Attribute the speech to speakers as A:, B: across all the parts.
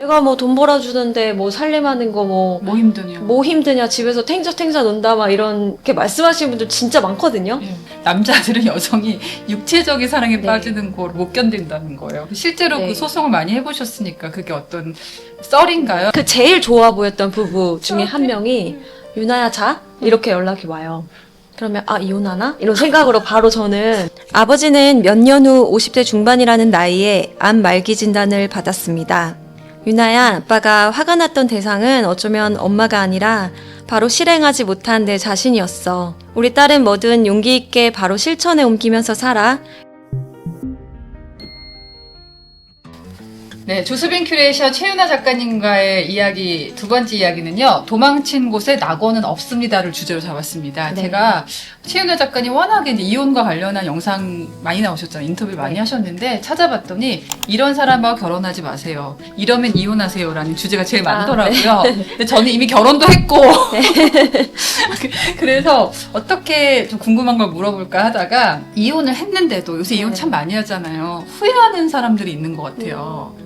A: 내가 뭐 돈 벌어주는데 뭐 살림하는 거
B: 뭐 힘드냐.
A: 뭐 힘드냐, 집에서 탱자탱자 논다, 막 이렇게 말씀하시는 분들 진짜 많거든요.
B: 예. 남자들은 여성이 육체적인 사랑에
A: 네.
B: 빠지는 걸 못 견딘다는 거예요. 실제로
A: 네.
B: 그 소송을 많이 해보셨으니까 그게 어떤 썰인가요?
A: 그 제일 좋아 보였던 부부 중에 한 명이 유나야 자? 이렇게 연락이 와요. 그러면 이혼하나? 이런 생각으로 바로 저는 아버지는 몇 년 후 50대 중반이라는 나이에 암 말기 진단을 받았습니다. 유나야, 아빠가 화가 났던 대상은 어쩌면 엄마가 아니라 바로 실행하지 못한 내 자신이었어. 우리 딸은 뭐든 용기 있게 바로 실천에 옮기면서 살아.
B: 네, 조수빈 큐레이션 최윤아 작가님과의 이야기, 두 번째 이야기는요, 도망친 곳에 낙원은 없습니다를 주제로 잡았습니다.
A: 네.
B: 제가 최윤아 작가님 워낙에 이제 이혼과 관련한 영상 많이 나오셨잖아요. 인터뷰 많이
A: 네.
B: 하셨는데 찾아봤더니 이런 사람하고 결혼하지 마세요. 이러면 이혼하세요라는 주제가 제일 많더라고요. 근데 저는 이미 결혼도 했고 그래서 어떻게 좀 궁금한 걸 물어볼까 하다가 이혼을 했는데도 요새 이혼 참 많이 하잖아요. 후회하는 사람들이 있는 것 같아요.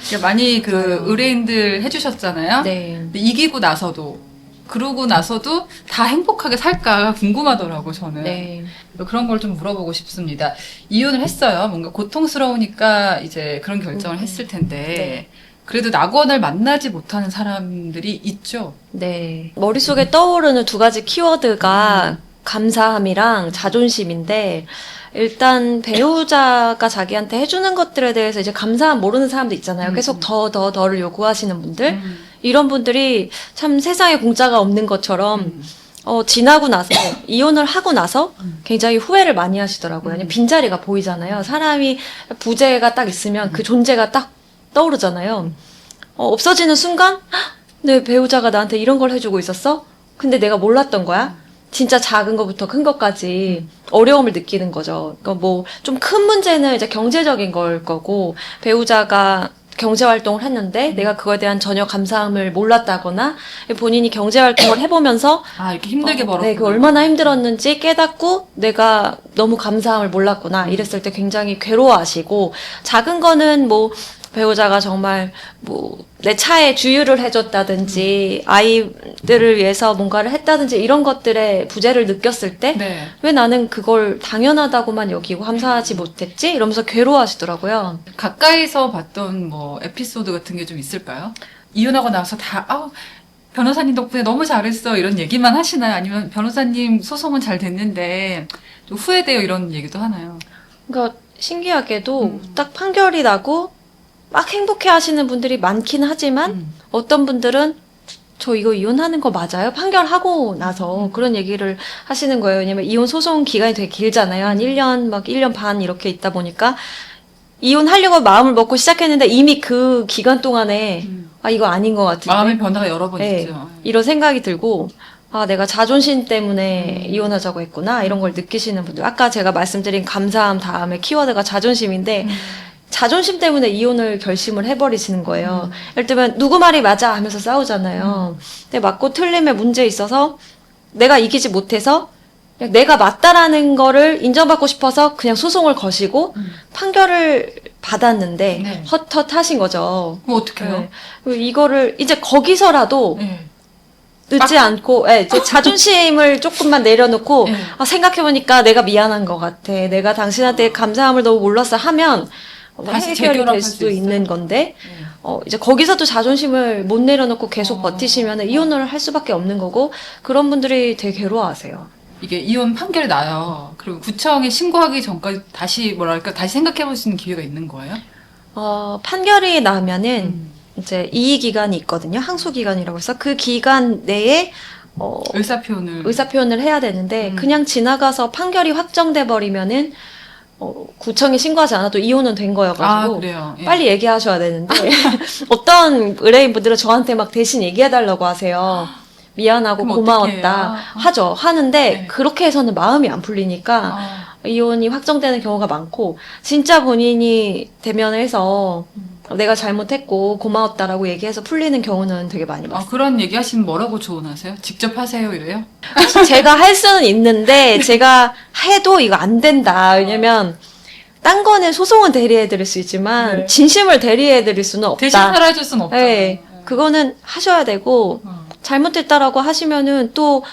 B: 그러니까 많이 그
A: 맞아요.
B: 의뢰인들 해주셨잖아요.
A: 네.
B: 근데 이기고 나서도 그러고 나서도 다 행복하게 살까 궁금하더라고 저는.
A: 네.
B: 그런 걸 좀 물어보고 싶습니다. 이혼을 했어요. 뭔가 고통스러우니까 이제 그런 결정을 했을 텐데
A: 네.
B: 그래도 낙원을 만나지 못하는 사람들이 있죠.
A: 네. 머릿속에 떠오르는 두 가지 키워드가 감사함이랑 자존심인데, 일단 배우자가 자기한테 해주는 것들에 대해서 이제 감사함 모르는 사람도 있잖아요. 계속 더를 요구하시는 분들. 이런 분들이 참 세상에 공짜가 없는 것처럼 지나고 나서, 이혼을 하고 나서 굉장히 후회를 많이 하시더라고요. 왜냐면 빈자리가 보이잖아요. 사람이 부재가 딱 있으면 그 존재가 딱 떠오르잖아요. 없어지는 순간, "헉, 내 배우자가 나한테 이런 걸 해주고 있었어? 근데 내가 몰랐던 거야? 진짜 작은 것부터 큰 것까지 어려움을 느끼는 거죠. 그러니까 뭐 좀 큰 문제는 이제 경제적인 걸 거고, 배우자가 경제 활동을 했는데 내가 그거에 대한 전혀 감사함을 몰랐다거나, 본인이 경제 활동을 해보면서
B: 이렇게 힘들게 벌었구나.
A: 네, 그 얼마나 힘들었는지 깨닫고 내가 너무 감사함을 몰랐구나 이랬을 때 굉장히 괴로워하시고, 작은 거는 뭐 배우자가 정말 뭐 내 차에 주유를 해줬다든지 아이들을 위해서 뭔가를 했다든지 이런 것들에 부재를 느꼈을 때
B: 네.
A: 왜 나는 그걸 당연하다고만 여기고 감사하지 못했지? 이러면서 괴로워하시더라고요.
B: 가까이서 봤던 뭐 에피소드 같은 게 좀 있을까요? 이혼하고 나서 다 변호사님 덕분에 너무 잘했어 이런 얘기만 하시나요? 아니면 변호사님 소송은 잘 됐는데 좀 후회돼요 이런 얘기도 하나요?
A: 그러니까 신기하게도 딱 판결이 나고 막 행복해 하시는 분들이 많긴 하지만 어떤 분들은 저 이거 이혼하는 거 맞아요? 판결하고 나서 그런 얘기를 하시는 거예요. 왜냐면 이혼 소송 기간이 되게 길잖아요. 한 1년, 막 1년 반 이렇게 있다 보니까 이혼하려고 마음을 먹고 시작했는데 이미 그 기간 동안에 이거 아닌 것 같은데.
B: 마음의 변화가 여러 번
A: 네,
B: 있죠.
A: 이런 생각이 들고, 내가 자존심 때문에 이혼하자고 했구나, 이런 걸 느끼시는 분들. 아까 제가 말씀드린 감사함 다음에 키워드가 자존심인데, 자존심 때문에 이혼을 결심을 해버리시는 거예요. 예를 들면 누구 말이 맞아 하면서 싸우잖아요. 근데 맞고 틀림에 문제 있어서 내가 이기지 못해서 그냥 내가 맞다라는 거를 인정받고 싶어서 그냥 소송을 거시고 판결을 받았는데
B: 네.
A: 헛헛하신 거죠.
B: 그럼 어떡해요?
A: 네. 그리고 이거를 이제 거기서라도
B: 네.
A: 늦지 않고, 이제 자존심을 조금만 내려놓고,
B: 네.
A: 생각해보니까 내가 미안한 것 같아. 내가 당신한테 감사함을 너무 몰랐어 하면,
B: 다시
A: 해결이
B: 재결합할
A: 될
B: 수
A: 수도
B: 있어요.
A: 있는 건데,
B: 네.
A: 이제 거기서도 자존심을 못 내려놓고 계속 버티시면 이혼을 할 수밖에 없는 거고, 그런 분들이 되게 괴로워하세요.
B: 이게 이혼 판결이 나요. 그리고 구청에 신고하기 전까지 다시 다시 생각해볼 수 있는 기회가 있는 거예요?
A: 판결이 나면은, 이제 이의기간이 있거든요. 항소기간이라고 해서 그 기간 내에,
B: 의사표현을
A: 해야 되는데, 그냥 지나가서 판결이 확정돼 버리면은, 구청에 신고하지 않아도 이혼은 된 거여가지고
B: 그래요. 예.
A: 빨리 얘기하셔야 되는데 어떤 의뢰인분들은 저한테 막 대신 얘기해달라고 하세요. 미안하고
B: 그럼
A: 고마웠다
B: 어떡해요?
A: 하는데
B: 네.
A: 그렇게 해서는 마음이 안 풀리니까 이혼이 확정되는 경우가 많고, 진짜 본인이 대면을 해서 내가 잘못했고 고마웠다라고 얘기해서 풀리는 경우는 되게 많이 봤어요.
B: 그런 얘기 하시면 뭐라고 조언하세요? 직접 하세요 이래요?
A: 제가 할 수는 있는데 제가 해도 이거 안 된다. 왜냐면 딴 거는 소송은 대리해드릴 수 있지만
B: 네.
A: 진심을 대리해드릴 수는 없다.
B: 대신 살아줄 수는 없잖아요.
A: 네, 그거는 하셔야 되고 잘못됐다라고 하시면은 또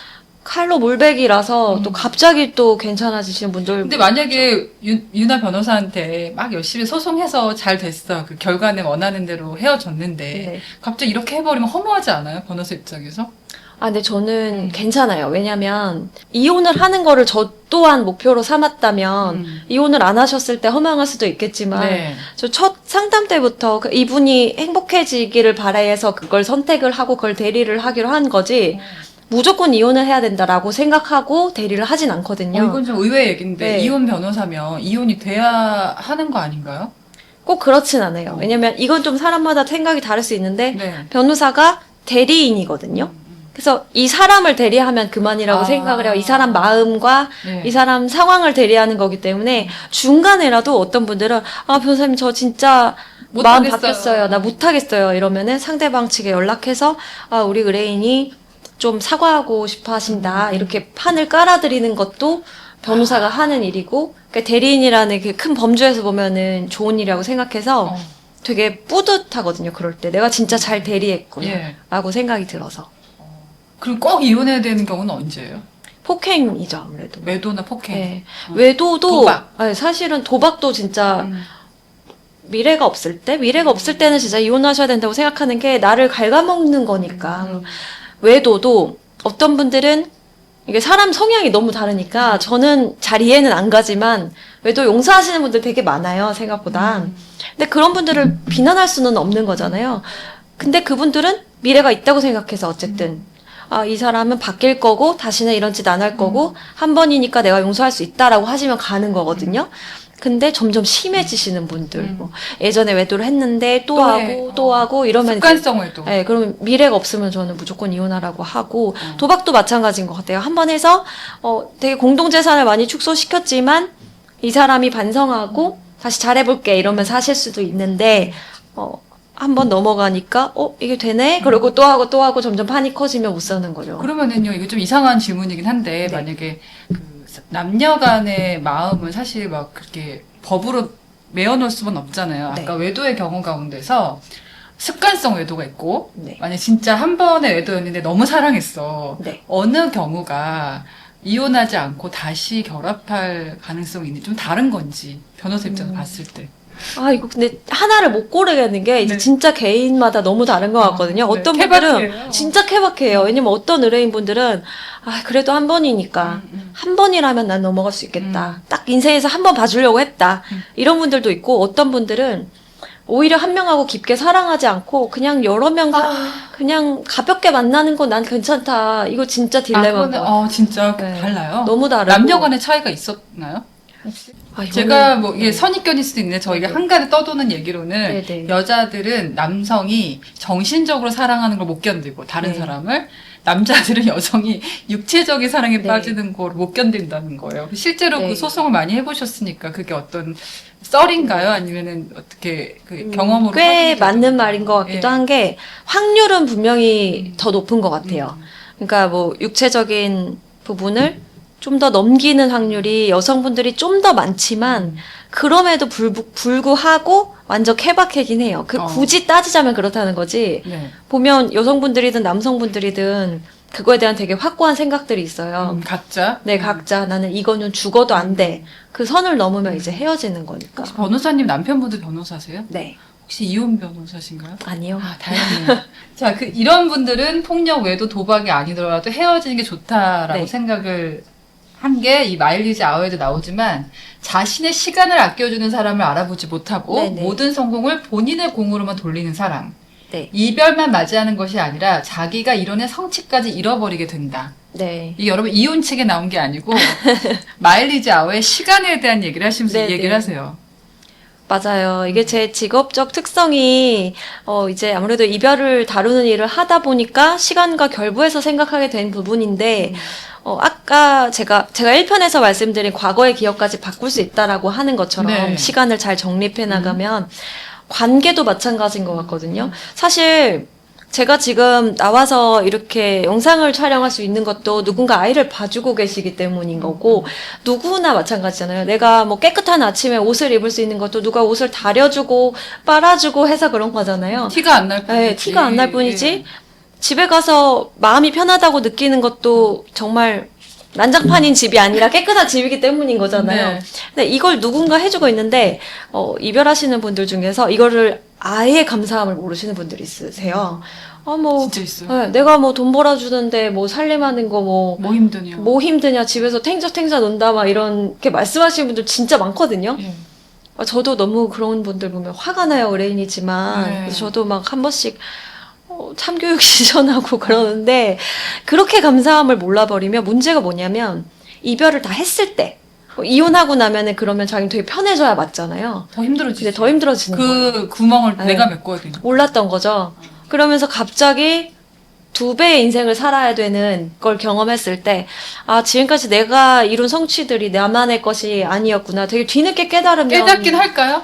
A: 칼로 몰배기라서 또 갑자기 또 괜찮아지시는 분들.
B: 근데 만약에 유나 변호사한테 막 열심히 소송해서 잘 됐어. 그 결과는 원하는 대로 헤어졌는데
A: 네.
B: 갑자기 이렇게 해버리면 허무하지 않아요? 변호사 입장에서?
A: 아, 근데 저는 괜찮아요. 왜냐면 이혼을 하는 거를 저 또한 목표로 삼았다면 이혼을 안 하셨을 때 허망할 수도 있겠지만
B: 네.
A: 저 첫 상담 때부터 이분이 행복해지기를 바라해서 그걸 선택을 하고 그걸 대리를 하기로 한 거지 무조건 이혼을 해야 된다라고 생각하고 대리를 하진 않거든요.
B: 이건 좀 의외의 얘기인데
A: 네.
B: 이혼 변호사면 이혼이 돼야 하는 거 아닌가요?
A: 꼭 그렇진 않아요. 왜냐면 이건 좀 사람마다 생각이 다를 수 있는데
B: 네.
A: 변호사가 대리인이거든요. 그래서 이 사람을 대리하면 그만이라고
B: 아.
A: 생각을 해요. 이 사람 마음과
B: 네.
A: 이 사람 상황을 대리하는 거기 때문에 중간에라도 어떤 분들은 아 변호사님 저 진짜 마음
B: 못하겠어요.
A: 바뀌었어요. 나 못하겠어요. 이러면은 상대방 측에 연락해서 아 우리 의뢰인이 좀 사과하고 싶어 하신다. 이렇게 판을 깔아드리는 것도 변호사가 하는 일이고 그러니까 대리인이라는 그 큰 범주에서 보면은 좋은 일이라고 생각해서 되게 뿌듯하거든요. 그럴 때 내가 진짜 잘 대리했구나
B: 예.
A: 라고 생각이 들어서
B: 그럼 꼭 이혼해야 되는 경우는 언제예요?
A: 폭행이죠 아무래도.
B: 외도나 폭행.
A: 네. 외도도
B: 도박.
A: 아니, 사실은 도박도 진짜 미래가 없을 때는 진짜 이혼하셔야 된다고 생각하는 게 나를 갉아먹는 거니까. 외도도 어떤 분들은 이게 사람 성향이 너무 다르니까 저는 잘 이해는 안 가지만 외도 용서하시는 분들 되게 많아요 생각보다. 근데 그런 분들을 비난할 수는 없는 거잖아요. 근데 그분들은 미래가 있다고 생각해서 어쨌든 아, 이 사람은 바뀔 거고 다시는 이런 짓 안 할 거고 한 번이니까 내가 용서할 수 있다라고 하시면 가는 거거든요. 근데 점점 심해지시는 분들 뭐 예전에 외도를 했는데 또
B: 해.
A: 하고 또 하고 이러면 이제
B: 습관성 외도.
A: 네, 그러면 미래가 없으면 저는 무조건 이혼하라고 하고 도박도 마찬가지인 것 같아요. 한 번 해서 되게 공동재산을 많이 축소시켰지만 이 사람이 반성하고 다시 잘해볼게 이러면서 하실 수도 있는데 한 번 넘어가니까 이게 되네? 그러고 또 하고 점점 판이 커지면 못 사는 거죠.
B: 그러면은요, 이거 좀 이상한 질문이긴 한데,
A: 네.
B: 만약에 그 남녀 간의 마음은 사실 막 그렇게 법으로 메어놓을 수는 없잖아요.
A: 네.
B: 아까 외도의 경우 가운데서 습관성 외도가 있고,
A: 네.
B: 만약 진짜 한 번의 외도였는데 너무 사랑했어.
A: 네.
B: 어느 경우가 이혼하지 않고 다시 결합할 가능성이 있는지 좀 다른 건지, 변호사 입장에서 봤을 때.
A: 아, 이거 근데 하나를 못 고르겠는 게 이제
B: 네.
A: 진짜 개인마다 너무 다른 것 같거든요.
B: 네.
A: 어떤
B: 케바케예요.
A: 분들은 진짜 케바케예요. 왜냐면 어떤 의뢰인분들은 아, 그래도 한 번이니까 한 번이라면 난 넘어갈 수 있겠다. 딱 인생에서 한 번 봐주려고 했다. 이런 분들도 있고 어떤 분들은 오히려 한 명하고 깊게 사랑하지 않고 그냥 여러 명 그냥 가볍게 만나는 건 난 괜찮다. 이거 진짜 딜레마인 것 같아요.
B: 진짜
A: 네.
B: 달라요.
A: 너무 다르고
B: 남녀 간의 차이가 있었나요?
A: 아, 이거는-
B: 제가 뭐 이게
A: 네.
B: 선입견일 수도 있는데 저희가
A: 네.
B: 한간에 떠도는 얘기로는
A: 네네.
B: 여자들은 남성이 정신적으로 사랑하는 걸 못 견디고 다른
A: 네.
B: 사람을 남자들은 여성이 육체적인 사랑에
A: 네.
B: 빠지는 걸 못 견딘다는 거예요. 실제로
A: 네.
B: 그 소송을 많이 해보셨으니까 그게 어떤 썰인가요? 아니면은 어떻게 그 경험으로
A: 꽤
B: 확인이
A: 맞는
B: 되는
A: 말인 것 같기도
B: 예.
A: 한 게 확률은 분명히 더 높은 것 같아요. 그러니까 뭐 육체적인 부분을 좀 더 넘기는 확률이 여성분들이 좀 더 많지만 그럼에도 불구하고 완전 케바케긴 해요. 굳이 따지자면 그렇다는 거지.
B: 네.
A: 보면 여성분들이든 남성분들이든 그거에 대한 되게 확고한 생각들이 있어요.
B: 각자.
A: 네, 각자 나는 이거는 죽어도 안 돼. 그 선을 넘으면 이제 헤어지는 거니까.
B: 혹시 변호사님 남편분도 변호사세요?
A: 네,
B: 혹시 이혼 변호사신가요?
A: 아니요.
B: 아, 다행이네요. 자, 이런 분들은 폭력 외도 도박이 아니더라도 헤어지는 게 좋다라고
A: 네.
B: 생각을 한 게 이 마일리지 아워에도 나오지만 자신의 시간을 아껴주는 사람을 알아보지 못하고
A: 네네.
B: 모든 성공을 본인의 공으로만 돌리는 사람.
A: 네,
B: 이별만 맞이하는 것이 아니라 자기가 이뤄낸 성취까지 잃어버리게 된다.
A: 네.
B: 이게 여러분 이혼 책에 나온 게 아니고 마일리지 아워의 시간에 대한 얘기를 하시면서 이
A: 네네.
B: 얘기를 하세요.
A: 맞아요. 이게 제 직업적 특성이, 이제 아무래도 이별을 다루는 일을 하다 보니까 시간과 결부해서 생각하게 된 부분인데, 아까 제가 1편에서 말씀드린 과거의 기억까지 바꿀 수 있다라고 하는 것처럼
B: 네.
A: 시간을 잘 정립해 나가면 관계도 마찬가지인 것 같거든요. 사실 제가 지금 나와서 이렇게 영상을 촬영할 수 있는 것도 누군가 아이를 봐주고 계시기 때문인 거고, 누구나 마찬가지잖아요. 내가 뭐 깨끗한 아침에 옷을 입을 수 있는 것도 누가 옷을 다려주고 빨아주고 해서 그런 거잖아요.
B: 티가 안 날 뿐이지.
A: 네, 티가 안 날 뿐이지.
B: 예.
A: 집에 가서 마음이 편하다고 느끼는 것도 정말 난장판인 집이 아니라 깨끗한 집이기 때문인 거잖아요.
B: 네.
A: 근데 이걸 누군가 해주고 있는데, 이별하시는 분들 중에서 이거를 아예 감사함을 모르시는 분들이 있으세요.
B: 진짜 있어요.
A: 네, 내가 뭐 돈 벌어주는데 뭐 살림하는 거
B: 뭐 힘드냐.
A: 뭐 힘드냐, 집에서 탱자탱자 논다, 막 이렇게 말씀하시는 분들 진짜 많거든요.
B: 예.
A: 저도 너무 그런 분들 보면 화가 나요, 의뢰인이지만.
B: 네.
A: 그래서 저도 막 한 번씩 참교육 시전하고 그러는데, 그렇게 감사함을 몰라버리면 문제가 뭐냐면, 이별을 다 했을 때, 이혼하고 나면은 그러면 자기는 되게 편해져야 맞잖아요.
B: 더 힘들어지지.
A: 근데 더 힘들어지는 거예요.
B: 그 구멍을
A: 네.
B: 내가 메꿔야 되는.
A: 몰랐던 거죠. 그러면서 갑자기 2배의 인생을 살아야 되는 걸 경험했을 때, 지금까지 내가 이룬 성취들이 나만의 것이 아니었구나. 되게 뒤늦게
B: 깨닫긴 할까요?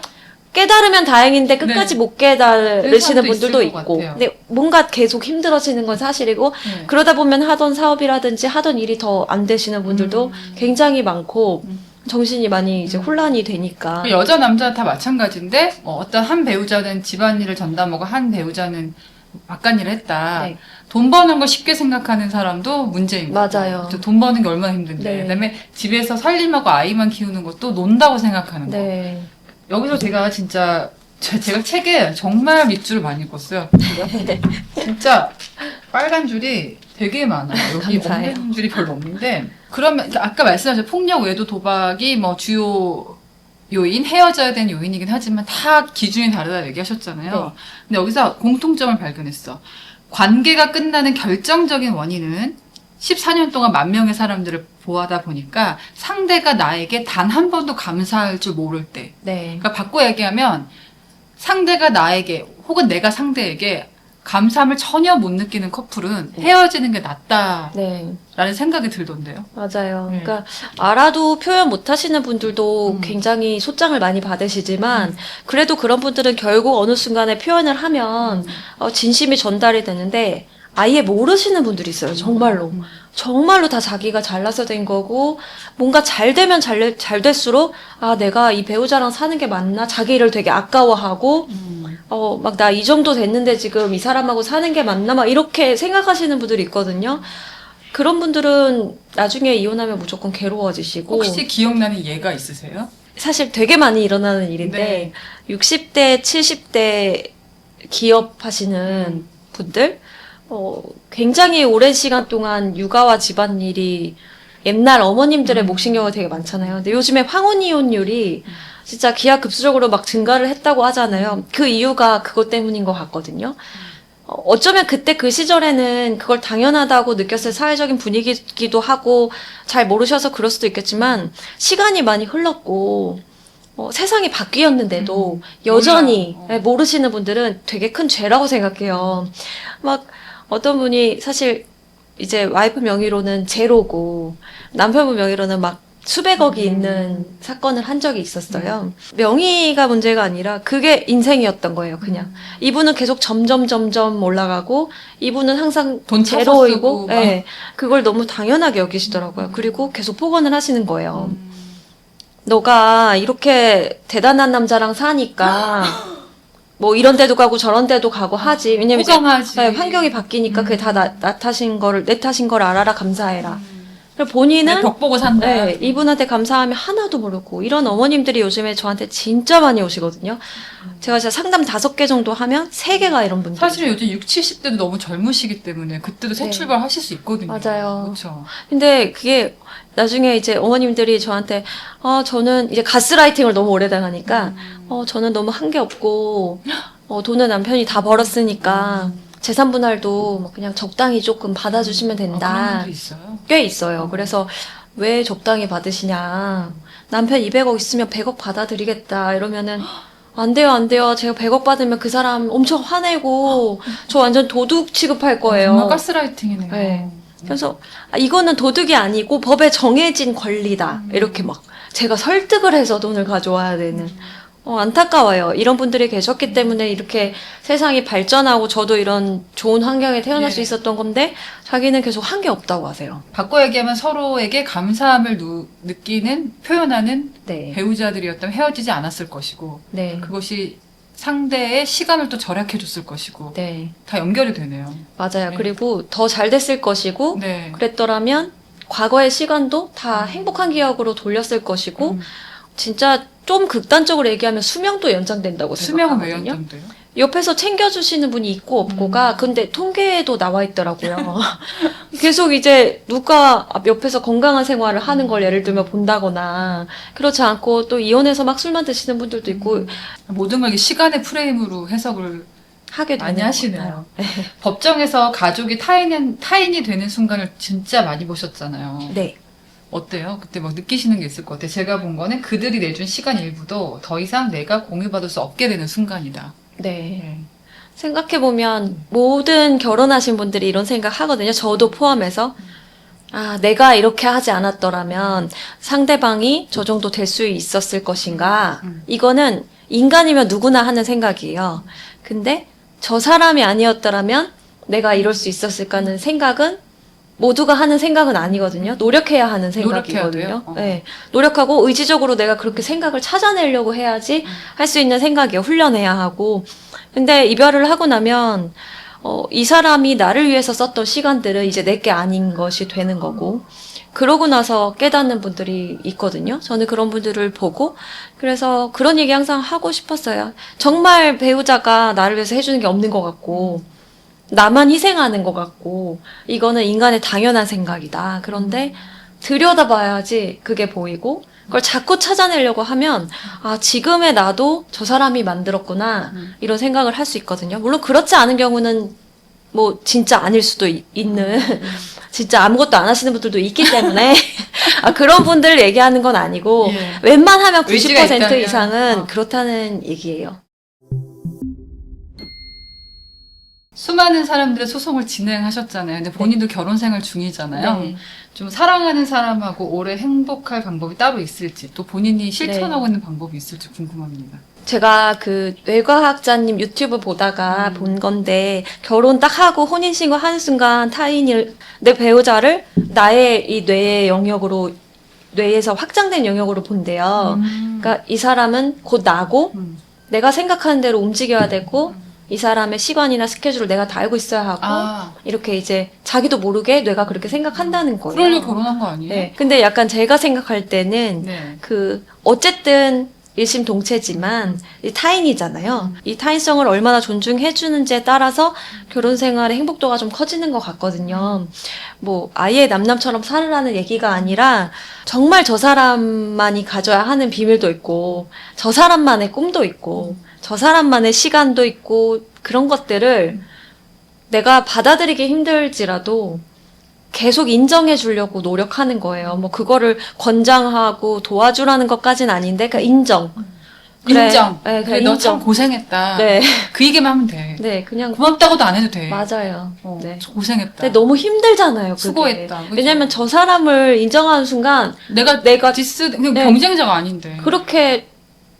A: 깨달으면 다행인데 끝까지
B: 네.
A: 못 깨달으시는
B: 사람도
A: 분들도
B: 있을 것
A: 있고.
B: 같아요.
A: 근데 뭔가 계속 힘들어지는 건 사실이고,
B: 네.
A: 그러다 보면 하던 사업이라든지 하던 일이 더 안 되시는 분들도 굉장히 많고, 정신이 많이 이제 혼란이 되니까.
B: 여자 남자 다 마찬가지인데 어떤 한 배우자는 집안일을 전담하고 한 배우자는 바깥일을 했다.
A: 네.
B: 돈 버는 거 쉽게 생각하는 사람도 문제인 거예요.
A: 맞아요.
B: 돈 버는 게 얼마나 힘든데.
A: 네.
B: 그다음에 집에서 살림하고 아이만 키우는 것도 논다고 생각하는 거.
A: 네.
B: 여기서 제가 진짜 제가 책에 정말 밑줄을 많이 읽었어요. 진짜 빨간 줄이 되게 많아요. 여기
A: 감사해요.
B: 없는 줄이 별로 없는데 그러면 아까 말씀하신 폭력 외도 도박이 뭐 주요 요인, 헤어져야 되는 요인이긴 하지만 다 기준이 다르다 얘기하셨잖아요.
A: 네.
B: 근데 여기서 공통점을 발견했어. 관계가 끝나는 결정적인 원인은 14년 동안 10,000명의 사람들을 보아다 보니까 상대가 나에게 단 한 번도 감사할 줄 모를 때.
A: 네.
B: 그러니까 바꿔 얘기하면 상대가 나에게 혹은 내가 상대에게 감사함을 전혀 못 느끼는 커플은 헤어지는 게 낫다라는
A: 네.
B: 생각이 들던데요.
A: 맞아요.
B: 네.
A: 그러니까 알아도 표현 못 하시는 분들도 굉장히 소장을 많이 받으시지만 그래도 그런 분들은 결국 어느 순간에 표현을 하면 진심이 전달이 되는데 아예 모르시는 분들이 있어요. 정말로. 정말로 다 자기가 잘나서 된 거고 뭔가 잘 되면 잘 될수록 내가 이 배우자랑 사는 게 맞나? 자기 일을 되게 아까워하고 막 나 이 정도 됐는데 지금 이 사람하고 사는 게 맞나? 막 이렇게 생각하시는 분들이 있거든요. 그런 분들은 나중에 이혼하면 무조건 괴로워지시고.
B: 혹시 기억나는 예가 있으세요?
A: 사실 되게 많이 일어나는 일인데,
B: 네.
A: 60대, 70대 기업 하시는 분들, 굉장히 오랜 시간 동안 육아와 집안일이 옛날 어머님들의 몫인 경우가 되게 많잖아요. 근데 요즘에 황혼 이혼율이 진짜 기하급수적으로 막 증가를 했다고 하잖아요. 그 이유가 그것 때문인 것 같거든요. 어쩌면 그때 그 시절에는 그걸 당연하다고 느꼈을 사회적인 분위기기도 하고 잘 모르셔서 그럴 수도 있겠지만 시간이 많이 흘렀고 세상이 바뀌었는데도 여전히
B: 몰라요.
A: 모르시는 분들은 되게 큰 죄라고 생각해요. 막 어떤 분이 사실 이제 와이프 명의로는 제로고 남편분 명의로는 막 수백억이 있는 사건을 한 적이 있었어요. 명의가 문제가 아니라 그게 인생이었던 거예요, 그냥. 이분은 계속 점점 올라가고, 이분은 항상
B: 돈 타서
A: 제로이고,
B: 쓰고 막.
A: 예, 그걸 너무 당연하게 여기시더라고요. 그리고 계속 폭언을 하시는 거예요. 너가 이렇게 대단한 남자랑 사니까, 뭐 이런 데도 가고 저런 데도 가고 하지. 왜냐면 이제
B: 호강하지.
A: 환경이 바뀌니까 그게 다 내 탓인 걸 알아라, 감사해라. 그리고 본인은
B: 벽 보고 산다.
A: 네, 이분한테 감사하면 하나도 모르고 이런 어머님들이 요즘에 저한테 진짜 많이 오시거든요. 제가 진짜 상담 5개 정도 하면 3개가 이런 분들.
B: 사실 요즘 60, 70대도 너무 젊으시기 때문에 그때도 새
A: 네.
B: 출발 하실 수 있거든요.
A: 맞아요.
B: 그렇죠.
A: 근데 그게 나중에 이제 어머님들이 저한테 저는 이제 가스라이팅을 너무 오래 당하니까 저는 너무 한 게 없고 돈은 남편이 다 벌었으니까 재산 분할도 뭐 그냥 적당히 조금 받아주시면
B: 그런
A: 된다.
B: 분도 있어요.
A: 꽤 있어요. 그래서 왜 적당히 받으시냐. 남편 200억 있으면 100억 받아드리겠다. 이러면은 안 돼요. 제가 100억 받으면 그 사람 엄청 화내고 저 완전 도둑 취급할 거예요.
B: 정말 가스라이팅이네요.
A: 네. 그래서 이거는 도둑이 아니고 법에 정해진 권리다. 이렇게 막 제가 설득을 해서 돈을 가져와야 되는. 안타까워요. 이런 분들이 계셨기 때문에 이렇게 세상이 발전하고 저도 이런 좋은 환경에 태어날
B: 예.
A: 수 있었던 건데 자기는 계속 한 게 없다고 하세요.
B: 바꿔 얘기하면 서로에게 감사함을 느끼는, 표현하는
A: 네.
B: 배우자들이었다면 헤어지지 않았을 것이고,
A: 네.
B: 그것이 상대의 시간을 또 절약해줬을 것이고,
A: 네.
B: 다 연결이 되네요.
A: 맞아요.
B: 네.
A: 그리고 더 잘 됐을 것이고
B: 네.
A: 그랬더라면 과거의 시간도 다 행복한 기억으로 돌렸을 것이고
B: 음.
A: 진짜 좀 극단적으로 얘기하면 수명도 연장된다고
B: 수명은 왜
A: 생각하거든요.
B: 연장돼요?
A: 옆에서 챙겨주시는 분이 있고 없고가 근데 통계에도 나와 있더라고요. 계속 이제 누가 옆에서 건강한 생활을 하는 걸 예를 들면 본다거나 그렇지 않고 또 이혼해서 막 술만 드시는 분들도 있고
B: 모든 걸 이게 시간의 프레임으로 해석을
A: 하게 되는
B: 많이
A: 것
B: 하시네요.
A: 같아요.
B: 법정에서 가족이 타인이 되는 순간을 진짜 많이 보셨잖아요.
A: 네.
B: 어때요? 그때 막 느끼시는 게 있을 것 같아요. 제가 본 거는 그들이 내준 시간 일부도 더 이상 내가 공유받을 수 없게 되는 순간이다.
A: 네. 생각해보면 모든 결혼하신 분들이 이런 생각 하거든요. 저도 포함해서. 아, 내가 이렇게 하지 않았더라면 상대방이 저 정도 될 수 있었을 것인가. 이거는 인간이면 누구나 하는 생각이에요. 근데 저 사람이 아니었더라면 내가 이럴 수 있었을까는 생각은 모두가 하는 생각은 아니거든요. 노력해야 하는
B: 노력해야
A: 생각이거든요.
B: 돼요?
A: 네. 노력하고 의지적으로 내가 그렇게 생각을 찾아내려고 해야지 할 수 있는 생각이에요. 훈련해야 하고. 근데 이별을 하고 나면 이 사람이 나를 위해서 썼던 시간들은 이제 내게 아닌 것이 되는 거고 그러고 나서 깨닫는 분들이 있거든요. 저는 그런 분들을 보고 그래서 그런 얘기 항상 하고 싶었어요. 정말 배우자가 나를 위해서 해주는 게 없는 것 같고 나만 희생하는 것 같고 이거는 인간의 당연한 생각이다. 그런데 들여다봐야지 그게 보이고 그걸 자꾸 찾아내려고 하면 아 지금의 나도 저 사람이 만들었구나 이런 생각을 할 수 있거든요. 물론 그렇지 않은 경우는 뭐 진짜 아닐 수도 있는 진짜 아무것도 안 하시는 분들도 있기 때문에 아, 그런 분들 얘기하는 건 아니고
B: 예.
A: 웬만하면
B: 의지가
A: 90%
B: 있다면,
A: 이상은 그렇다는 얘기예요.
B: 수많은 사람들의 소송을 진행하셨잖아요. 근데 본인도 결혼 생활 중이잖아요.
A: 네.
B: 좀 사랑하는 사람하고 오래 행복할 방법이 따로 있을지, 또 본인이 실천하고 있는 방법이 있을지 궁금합니다.
A: 제가 그 뇌과학자님 유튜브 보다가 본 건데 결혼 딱 하고 혼인신고 하는 순간 타인이 내 배우자를 나의 이 뇌의 영역으로 뇌에서 확장된 영역으로 본대요. 그러니까 이 사람은 곧 나고 내가 생각하는 대로 움직여야 되고 이 사람의 시간이나 스케줄을 내가 다 알고 있어야 하고
B: 아,
A: 이렇게 이제 자기도 모르게 뇌가 그렇게 생각한다는 거예요.
B: 그러려고 결혼한 거 아니에요?
A: 네. 근데 약간 제가 생각할 때는
B: 네.
A: 그 어쨌든 일심동체지만 이 타인이잖아요. 이 타인성을 얼마나 존중해 주는지에 따라서 결혼 생활의 행복도가 좀 커지는 것 같거든요. 뭐 아예 남남처럼 살으라는 얘기가 아니라 정말 저 사람만이 가져야 하는 비밀도 있고 저 사람만의 꿈도 있고 저 사람만의 시간도 있고 그런 것들을 내가 받아들이기 힘들지라도 계속 인정해 주려고 노력하는 거예요. 뭐 그거를 권장하고 도와주라는 것까지는 아닌데 그러니까 인정. 그래.
B: 인정.
A: 네,
B: 그래,
A: 그냥
B: 너
A: 인정.
B: 참 고생했다.
A: 네.
B: 그 얘기만 하면 돼.
A: 네, 그냥
B: 고맙다고도 안 해도 돼.
A: 맞아요.
B: 어,
A: 네.
B: 고생했다.
A: 근데 너무 힘들잖아요. 그게.
B: 수고했다. 그죠?
A: 왜냐면 저 사람을 인정하는 순간
B: 내가 디스, 그냥
A: 네.
B: 경쟁자가 아닌데.
A: 그렇게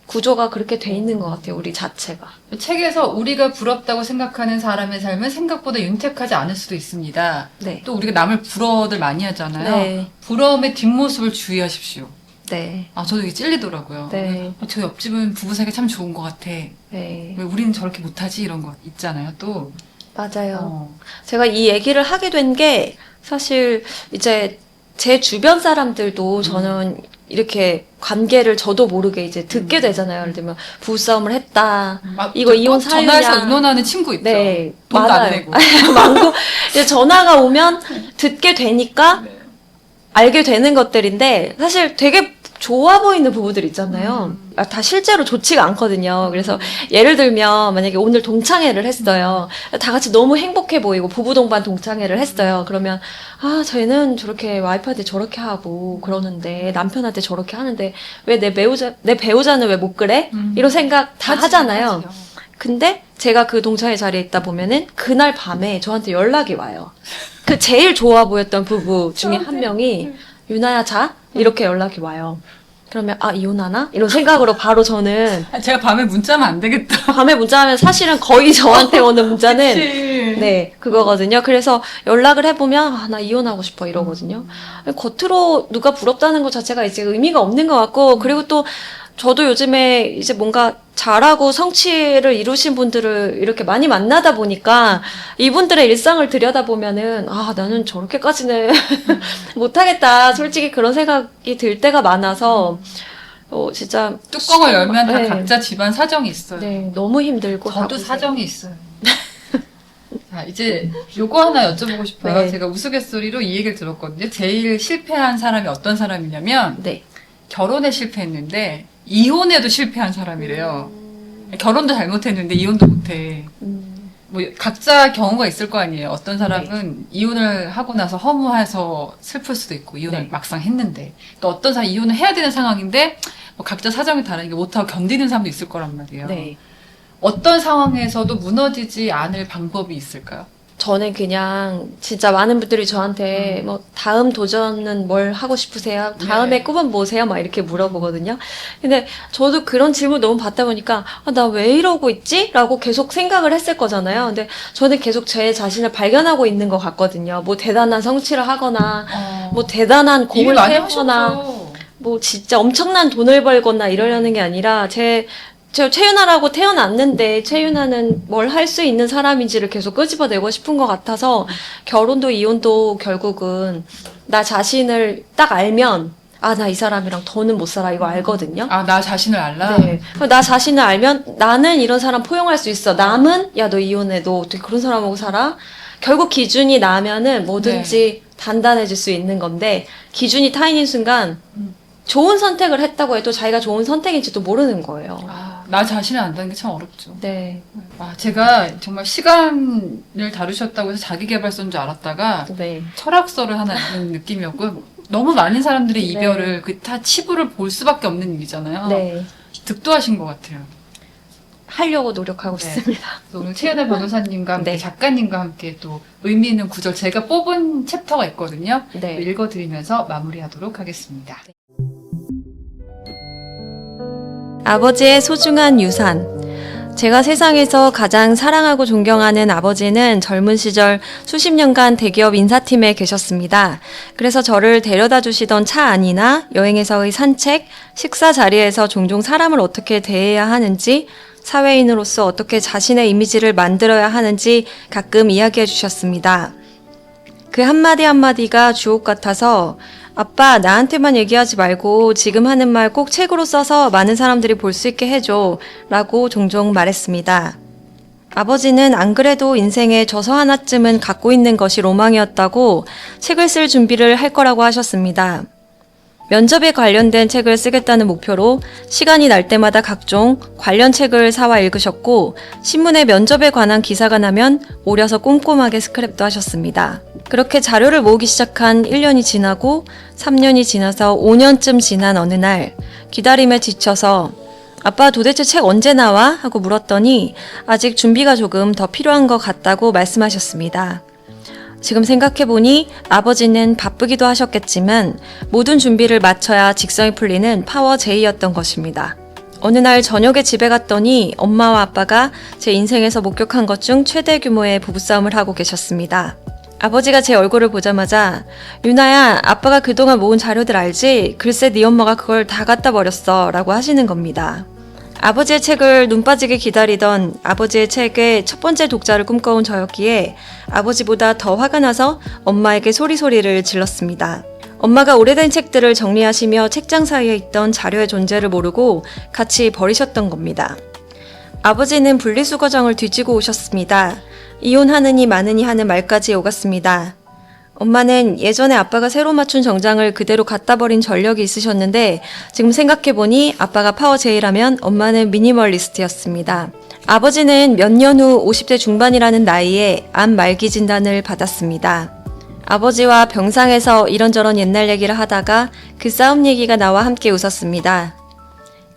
A: 구조가 그렇게 돼 있는 것 같아요. 우리 자체가.
B: 책에서 우리가 부럽다고 생각하는 사람의 삶은 생각보다 윤택하지 않을 수도 있습니다.
A: 네.
B: 또 우리가 남을 부러워들 많이 하잖아요.
A: 네.
B: 부러움의 뒷모습을 주의하십시오.
A: 네.
B: 아, 저도 이게 찔리더라고요.
A: 네.
B: 저 옆집은 부부 사이가 참 좋은 것 같아.
A: 네.
B: 왜 우리는 저렇게 못하지? 이런 거 있잖아요, 또.
A: 맞아요. 제가 이 얘기를 하게 된 게 사실 이제 제 주변 사람들도 저는 이렇게 관계를 저도 모르게 이제 듣게 되잖아요. 예를 들면 부부싸움을 했다.
B: 막
A: 이거 이혼 사유냐.
B: 전화해서 의논하는 친구 있죠.
A: 네,
B: 돈도
A: 많아요.
B: 안 내고.
A: 많고 이제 전화가 오면 듣게 되니까
B: 네.
A: 알게 되는 것들인데 사실 되게 좋아 보이는 부부들 있잖아요. 다 실제로 좋지가 않거든요. 그래서 예를 들면 만약에 오늘 동창회를 했어요. 다 같이 너무 행복해 보이고 부부 동반 동창회를 했어요. 그러면 아 쟤는 저렇게 와이프한테 저렇게 하고 그러는데 남편한테 저렇게 하는데 왜 내 배우자는 왜 못 그래? 이런 생각 다 하잖아요. 근데 제가 그 동창회 자리에 있다 보면은 그날 밤에 저한테 연락이 와요. 그 제일 좋아 보였던 부부 중에 한 명이 유나야 자? 이렇게 연락이 와요. 그러면 이혼하나? 이런 생각으로 바로 저는
B: 제가 밤에 문자하면 안 되겠다.
A: 밤에 문자하면 사실은 거의 저한테 오는 문자는
B: 그치.
A: 네, 그거거든요. 그래서 연락을 해보면, 나 이혼하고 싶어, 이러거든요. 겉으로 누가 부럽다는 것 자체가 이제 의미가 없는 것 같고, 그리고 또, 저도 요즘에 이제 뭔가 잘하고 성취를 이루신 분들을 이렇게 많이 만나다 보니까, 이분들의 일상을 들여다보면은, 나는 저렇게까지는 못하겠다. 솔직히 그런 생각이 들 때가 많아서, 진짜.
B: 뚜껑을 열면 다
A: 네.
B: 각자 집안 사정이 있어요.
A: 네, 너무 힘들고.
B: 저도
A: 바쁘세요.
B: 사정이 있어요. 자, 이제 요거 하나 여쭤보고 싶어요.
A: 네.
B: 제가 우스갯소리로 이 얘기를 들었거든요. 제일 실패한 사람이 어떤 사람이냐면
A: 네.
B: 결혼에 실패했는데 이혼에도 실패한 사람이래요. 결혼도 잘못했는데 이혼도 못해. 뭐 각자 경우가 있을 거 아니에요. 어떤 사람은 이혼을 하고 나서 허무해서 슬플 수도 있고 이혼을
A: 네.
B: 막상 했는데 또 어떤 사람 이혼을 해야 되는 상황인데 뭐 각자 사정이 다르니까 못하고 견디는 사람도 있을 거란 말이에요.
A: 네.
B: 어떤 상황에서도 무너지지 않을 방법이 있을까요?
A: 저는 그냥 진짜 많은 분들이 저한테 뭐 다음 도전은 뭘 하고 싶으세요? 다음에
B: 네.
A: 꿈은 뭐세요? 막 이렇게 물어보거든요. 근데 저도 그런 질문 너무 받다 보니까 나 왜 이러고 있지? 라고 계속 생각을 했을 거잖아요. 근데 저는 계속 제 자신을 발견하고 있는 것 같거든요. 뭐 대단한 성취를 하거나 뭐 대단한
B: 일을
A: 공을
B: 많이
A: 세우거나
B: 하셨죠.
A: 뭐 진짜 엄청난 돈을 벌거나 이러려는 게 아니라 저 최윤아라고 태어났는데 최윤아는 뭘 할 수 있는 사람인지를 계속 끄집어내고 싶은 것 같아서 결혼도 이혼도 결국은 나 자신을 딱 알면 나 이 사람이랑 더는 못 살아 이거 알거든요.
B: 나 자신을 알라?
A: 네. 나 자신을 알면 나는 이런 사람 포용할 수 있어. 남은 야 너 이혼해. 너 어떻게 그런 사람하고 살아? 결국 기준이 나면은 뭐든지 단단해질 수 있는 건데 기준이 타인인 순간 좋은 선택을 했다고 해도 자기가 좋은 선택인지도 모르는 거예요.
B: 나 자신을 안다는 게 참 어렵죠.
A: 네.
B: 제가 정말 시간을 다루셨다고 해서 자기계발서인 줄 알았다가
A: 네.
B: 철학서를 하나 읽는 느낌이었고 너무 많은 사람들의
A: 네.
B: 이별을 다 치부를 볼 수밖에 없는 일이잖아요.
A: 네.
B: 득도하신 것 같아요.
A: 하려고 노력하고
B: 네.
A: 있습니다.
B: 그래서 오늘 최연아 변호사님과 함께
A: 네.
B: 작가님과 함께 또 의미 있는 구절 제가 뽑은 챕터가 있거든요.
A: 네.
B: 읽어드리면서 마무리하도록 하겠습니다.
A: 아버지의 소중한 유산. 제가 세상에서 가장 사랑하고 존경하는 아버지는 젊은 시절 수십 년간 대기업 인사팀에 계셨습니다. 그래서 저를 데려다 주시던 차 안이나 여행에서의 산책, 식사 자리에서 종종 사람을 어떻게 대해야 하는지, 사회인으로서 어떻게 자신의 이미지를 만들어야 하는지 가끔 이야기해 주셨습니다. 그 한마디 한마디가 주옥 같아서 아빠 나한테만 얘기하지 말고 지금 하는 말 꼭 책으로 써서 많은 사람들이 볼 수 있게 해줘 라고 종종 말했습니다. 아버지는 안 그래도 인생에 저서 하나쯤은 갖고 있는 것이 로망이었다고 책을 쓸 준비를 할 거라고 하셨습니다. 면접에 관련된 책을 쓰겠다는 목표로 시간이 날 때마다 각종 관련 책을 사와 읽으셨고 신문에 면접에 관한 기사가 나면 오려서 꼼꼼하게 스크랩도 하셨습니다. 그렇게 자료를 모으기 시작한 1년이 지나고 3년이 지나서 5년쯤 지난 어느 날 기다림에 지쳐서 아빠 도대체 책 언제 나와? 하고 물었더니 아직 준비가 조금 더 필요한 것 같다고 말씀하셨습니다. 지금 생각해보니 아버지는 바쁘기도 하셨겠지만 모든 준비를 마쳐야 직성이 풀리는 파워 J였던 것입니다. 어느 날 저녁에 집에 갔더니 엄마와 아빠가 제 인생에서 목격한 것 중 최대 규모의 부부싸움을 하고 계셨습니다. 아버지가 제 얼굴을 보자마자 유나야 아빠가 그동안 모은 자료들 알지? 글쎄 네 엄마가 그걸 다 갖다 버렸어 라고 하시는 겁니다. 아버지의 책을 눈 빠지게 기다리던 아버지의 책의 첫 번째 독자를 꿈꿔온 저였기에 아버지보다 더 화가 나서 엄마에게 소리소리를 질렀습니다. 엄마가 오래된 책들을 정리하시며 책장 사이에 있던 자료의 존재를 모르고 같이 버리셨던 겁니다. 아버지는 분리수거장을 뒤지고 오셨습니다. 이혼하느니 마느니 하는 말까지 오갔습니다. 엄마는 예전에 아빠가 새로 맞춘 정장을 그대로 갖다 버린 전력이 있으셨는데 지금 생각해보니 아빠가 파워 J라면 엄마는 미니멀리스트였습니다. 아버지는 몇 년 후 50대 중반이라는 나이에 암 말기 진단을 받았습니다. 아버지와 병상에서 이런저런 옛날 얘기를 하다가 그 싸움 얘기가 나와 함께 웃었습니다.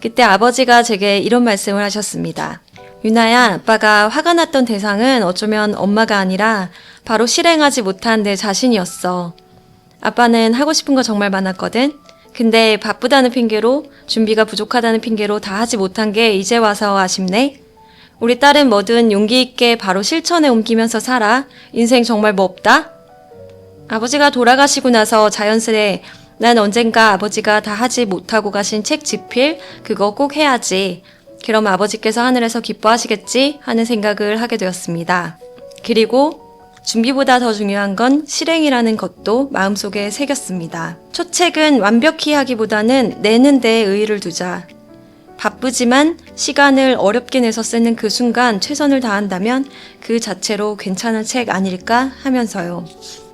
A: 그때 아버지가 제게 이런 말씀을 하셨습니다. 유나야, 아빠가 화가 났던 대상은 어쩌면 엄마가 아니라 바로 실행하지 못한 내 자신이었어. 아빠는 하고 싶은 거 정말 많았거든. 근데 바쁘다는 핑계로, 준비가 부족하다는 핑계로 다 하지 못한 게 이제 와서 아쉽네. 우리 딸은 뭐든 용기 있게 바로 실천에 옮기면서 살아. 인생 정말 뭐 없다? 아버지가 돌아가시고 나서 자연스레 난 언젠가 아버지가 다 하지 못하고 가신 책 집필 그거 꼭 해야지. 그럼 아버지께서 하늘에서 기뻐하시겠지 하는 생각을 하게 되었습니다. 그리고 준비보다 더 중요한 건 실행이라는 것도 마음속에 새겼습니다. 초책은 완벽히 하기보다는 내는 데에 의의를 두자. 바쁘지만 시간을 어렵게 내서 쓰는 그 순간 최선을 다한다면 그 자체로 괜찮은 책 아닐까 하면서요.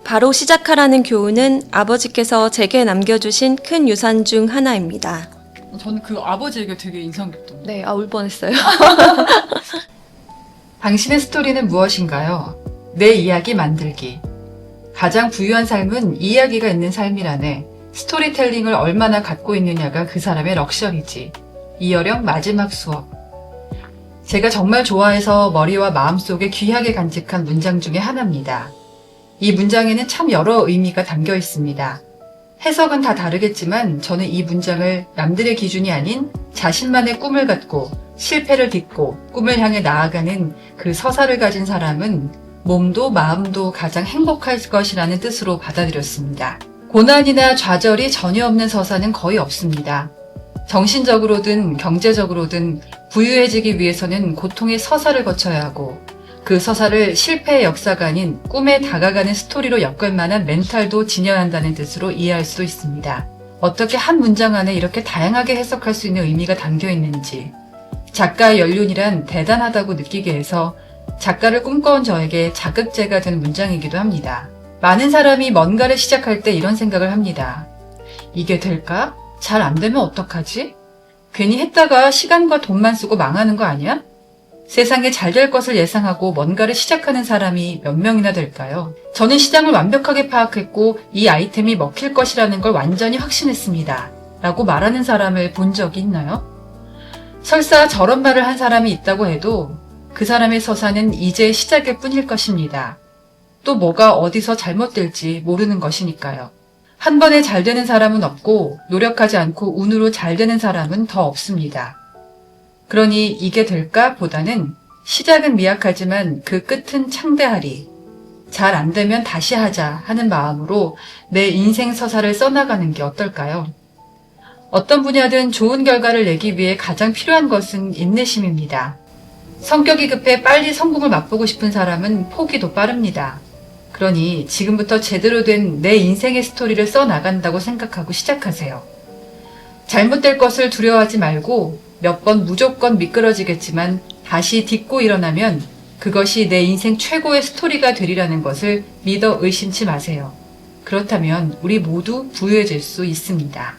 A: 바로 시작하라는 교훈은 아버지께서 제게 남겨주신 큰 유산 중 하나입니다.
B: 저는 그 아버지 얘기가 되게 인상 깊던데.
A: 네, 울 뻔했어요.
C: 당신의 스토리는 무엇인가요? 내 이야기 만들기. 가장 부유한 삶은 이야기가 있는 삶이라네. 스토리텔링을 얼마나 갖고 있느냐가 그 사람의 럭셔리지. 이어령 마지막 수업. 제가 정말 좋아해서 머리와 마음속에 귀하게 간직한 문장 중에 하나입니다. 이 문장에는 참 여러 의미가 담겨 있습니다. 해석은 다 다르겠지만 저는 이 문장을 남들의 기준이 아닌 자신만의 꿈을 갖고 실패를 딛고 꿈을 향해 나아가는 그 서사를 가진 사람은 몸도 마음도 가장 행복할 것이라는 뜻으로 받아들였습니다. 고난이나 좌절이 전혀 없는 서사는 거의 없습니다. 정신적으로든 경제적으로든 부유해지기 위해서는 고통의 서사를 거쳐야 하고 그 서사를 실패의 역사가 아닌 꿈에 다가가는 스토리로 엮을 만한 멘탈도 지녀야 한다는 뜻으로 이해할 수도 있습니다. 어떻게 한 문장 안에 이렇게 다양하게 해석할 수 있는 의미가 담겨 있는지 작가의 연륜이란 대단하다고 느끼게 해서 작가를 꿈꿔온 저에게 자극제가 된 문장이기도 합니다. 많은 사람이 뭔가를 시작할 때 이런 생각을 합니다. 이게 될까? 잘 안 되면 어떡하지? 괜히 했다가 시간과 돈만 쓰고 망하는 거 아니야? 세상에 잘 될 것을 예상하고 뭔가를 시작하는 사람이 몇 명이나 될까요? 저는 시장을 완벽하게 파악했고 이 아이템이 먹힐 것이라는 걸 완전히 확신했습니다. 라고 말하는 사람을 본 적이 있나요? 설사 저런 말을 한 사람이 있다고 해도 그 사람의 서사는 이제 시작일 뿐일 것입니다. 또 뭐가 어디서 잘못될지 모르는 것이니까요. 한 번에 잘 되는 사람은 없고 노력하지 않고 운으로 잘 되는 사람은 더 없습니다. 그러니 이게 될까 보다는 시작은 미약하지만 그 끝은 창대하리. 잘 안 되면 다시 하자 하는 마음으로 내 인생 서사를 써나가는 게 어떨까요? 어떤 분야든 좋은 결과를 내기 위해 가장 필요한 것은 인내심입니다. 성격이 급해 빨리 성공을 맛보고 싶은 사람은 포기도 빠릅니다. 그러니 지금부터 제대로 된 내 인생의 스토리를 써나간다고 생각하고 시작하세요. 잘못될 것을 두려워하지 말고 몇 번 무조건 미끄러지겠지만 다시 딛고 일어나면 그것이 내 인생 최고의 스토리가 되리라는 것을 믿어 의심치 마세요. 그렇다면 우리 모두 부유해질 수 있습니다.